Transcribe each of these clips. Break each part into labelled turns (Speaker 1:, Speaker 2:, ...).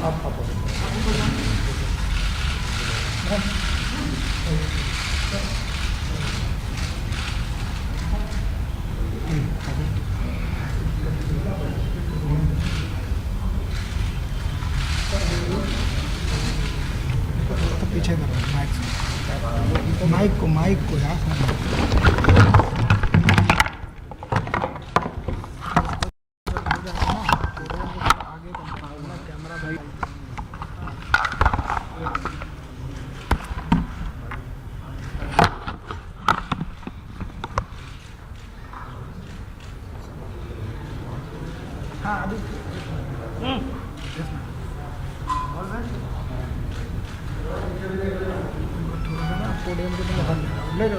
Speaker 1: तो पीछे करो माइक को यार कैमरा भाई हाँ अभी पोडियम के ले लो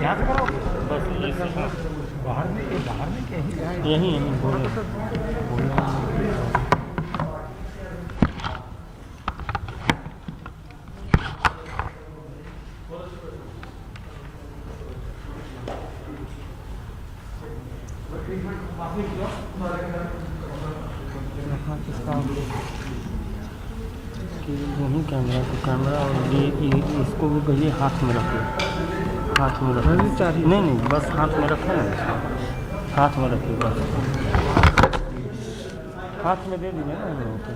Speaker 1: यहाँ से करो बस बाहर में कहीं यहीं
Speaker 2: वही कैमरा और ये इसको भी कहिए हाथ में रखिए, हाथ में रखिए। नहीं बस हाथ में रखें ना, हाथ में रखिए बस, हाथ में दे दीजिए ना हम लोगों को,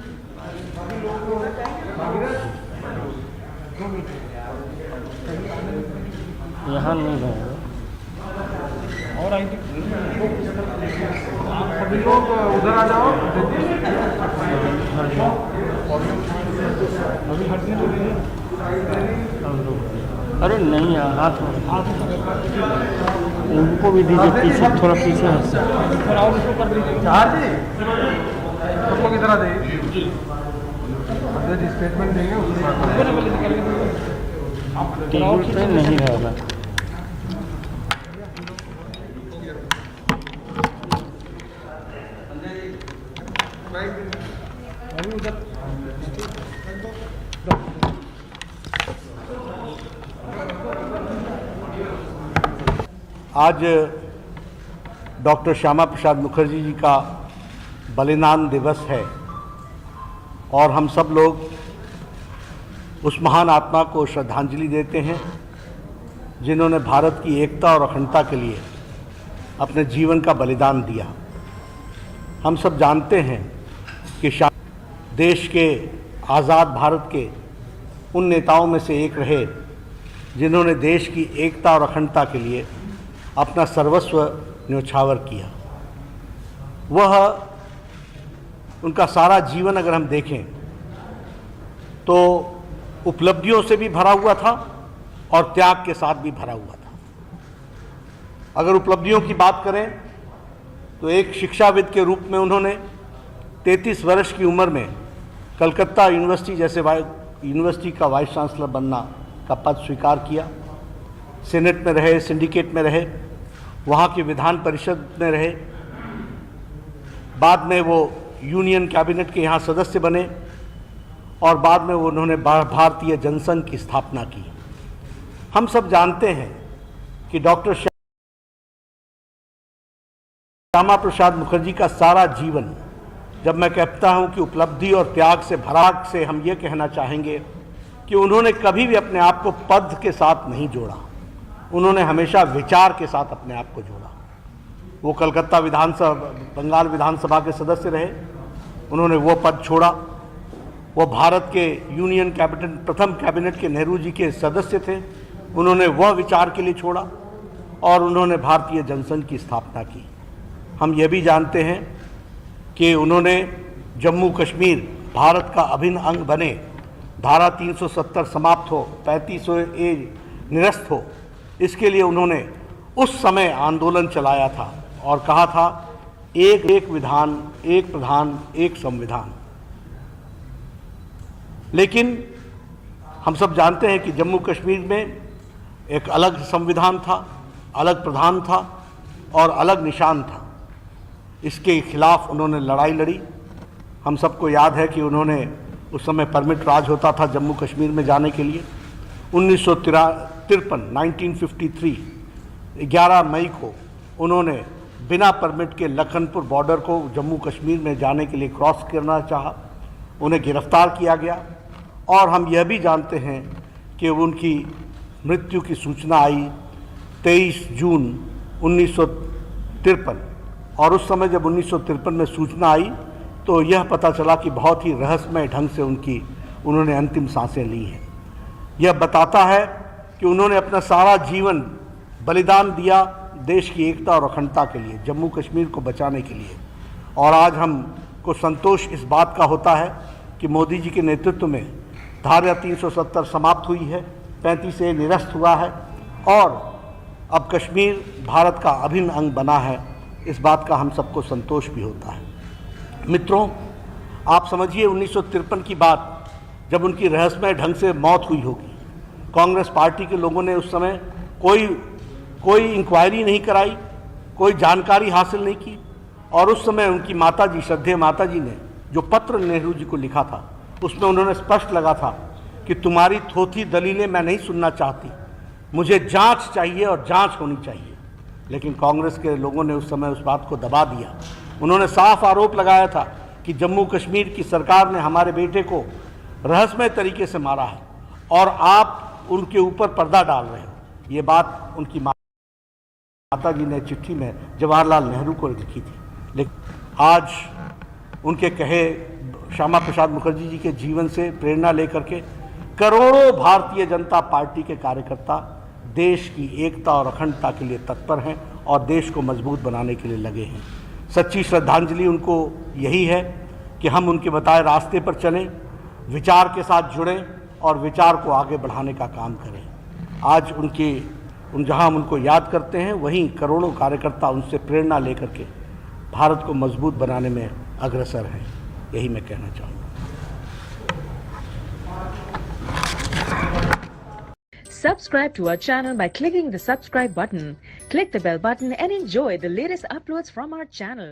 Speaker 2: यहाँ नहीं रहेगा।
Speaker 1: और आई सभी लोग उधर आ जाओ।
Speaker 2: अरे नहीं हाथ में उनको भी दीजिए, पीछे थोड़ा पीछे
Speaker 1: और उसको कर दीजिए चार जी सब लोग इधर आ जाइए, स्टेटमेंट देंगे
Speaker 2: टेबल पे नहीं रहेगा।
Speaker 3: आज डॉक्टर श्यामा प्रसाद मुखर्जी जी का बलिदान दिवस है और हम सब लोग उस महान आत्मा को श्रद्धांजलि देते हैं जिन्होंने भारत की एकता और अखंडता के लिए अपने जीवन का बलिदान दिया। हम सब जानते हैं कि देश के आज़ाद भारत के उन नेताओं में से एक रहे जिन्होंने देश की एकता और अखंडता के लिए अपना सर्वस्व न्योछावर किया। वह उनका सारा जीवन अगर हम देखें तो उपलब्धियों से भी भरा हुआ था और त्याग के साथ भी भरा हुआ था। अगर उपलब्धियों की बात करें तो एक शिक्षाविद के रूप में उन्होंने 33 वर्ष की उम्र में कलकत्ता यूनिवर्सिटी जैसे यूनिवर्सिटी का वाइस चांसलर बनना का पद स्वीकार किया। सीनेट में रहे, सिंडिकेट में रहे, वहाँ की विधान परिषद में रहे, बाद में वो यूनियन कैबिनेट के यहाँ सदस्य बने और बाद में उन्होंने भारतीय जनसंघ की स्थापना की। हम सब जानते हैं कि डॉक्टर श्यामा प्रसाद मुखर्जी का सारा जीवन, जब मैं कहता हूं कि उपलब्धि और त्याग से भरा, से हम ये कहना चाहेंगे कि उन्होंने कभी भी अपने आप को पद के साथ नहीं जोड़ा, उन्होंने हमेशा विचार के साथ अपने आप को जोड़ा। वो कलकत्ता बंगाल विधानसभा के सदस्य रहे, उन्होंने वो पद छोड़ा। वो भारत के यूनियन कैबिनेट, प्रथम कैबिनेट के नेहरू जी के सदस्य थे, उन्होंने वह विचार के लिए छोड़ा और उन्होंने भारतीय जनसंघ की स्थापना की। हम ये भी जानते हैं कि उन्होंने जम्मू कश्मीर भारत का अभिन्न अंग बने, धारा 370 समाप्त हो, 35A निरस्त हो, इसके लिए उन्होंने उस समय आंदोलन चलाया था और कहा था एक विधान, एक प्रधान, एक संविधान। लेकिन हम सब जानते हैं कि जम्मू कश्मीर में एक अलग संविधान था, अलग प्रधान था और अलग निशान था। इसके खिलाफ उन्होंने लड़ाई लड़ी हम सबको याद है कि उन्होंने उस समय परमिट राज होता था जम्मू कश्मीर में जाने के लिए। 1953 11 मई को उन्होंने बिना परमिट के लखनपुर बॉर्डर को जम्मू कश्मीर में जाने के लिए क्रॉस करना चाहा। उन्हें गिरफ्तार किया गया और हम यह भी जानते हैं कि उनकी मृत्यु की सूचना आई 23 जून 1953। और उस समय जब 1953 में सूचना आई तो यह पता चला कि बहुत ही रहस्यमय ढंग से उन्होंने अंतिम सांसें ली हैं। यह बताता है कि उन्होंने अपना सारा जीवन बलिदान दिया देश की एकता और अखंडता के लिए, जम्मू कश्मीर को बचाने के लिए। और आज हमको संतोष इस बात का होता है कि मोदी जी के नेतृत्व में धारा 370 समाप्त हुई है, 35A निरस्त हुआ है और अब कश्मीर भारत का अभिन्न अंग बना है। इस बात का हम सबको संतोष भी होता है। मित्रों, आप समझिए 1953 की बात, जब उनकी रहस्यमय ढंग से मौत हुई होगी, कांग्रेस पार्टी के लोगों ने उस समय कोई इंक्वायरी नहीं कराई, कोई जानकारी हासिल नहीं की। और उस समय उनकी माताजी, श्रद्धेय माताजी ने जो पत्र नेहरू जी को लिखा था, उसमें उन्होंने स्पष्ट लगा था कि तुम्हारी थोथी दलीलें मैं नहीं सुनना चाहती, मुझे जांच चाहिए और जांच होनी चाहिए। लेकिन कांग्रेस के लोगों ने उस समय उस बात को दबा दिया। उन्होंने साफ आरोप लगाया था कि जम्मू कश्मीर की सरकार ने हमारे बेटे को रहस्यमय तरीके से मारा है और आप उनके ऊपर पर्दा डाल रहे हो। ये बात उनकी माता जी ने चिट्ठी में जवाहरलाल नेहरू को लिखी थी। लेकिन आज उनके कहे श्यामा प्रसाद मुखर्जी जी के जीवन से प्रेरणा लेकर के करोड़ों भारतीय जनता पार्टी के कार्यकर्ता देश की एकता और अखंडता के लिए तत्पर हैं और देश को मजबूत बनाने के लिए लगे हैं। सच्ची श्रद्धांजलि उनको यही है कि हम उनके बताए रास्ते पर चलें, विचार के साथ जुड़ें और विचार को आगे बढ़ाने का काम करें। आज जहां हम उनको याद करते हैं, वहीं करोड़ों कार्यकर्ता उनसे प्रेरणा लेकर के भारत को मजबूत बनाने में अग्रसर हैं। यही मैं कहना चाहूँगा।
Speaker 4: Subscribe to our channel by clicking the subscribe button. Click the bell button and enjoy the latest uploads from our channel.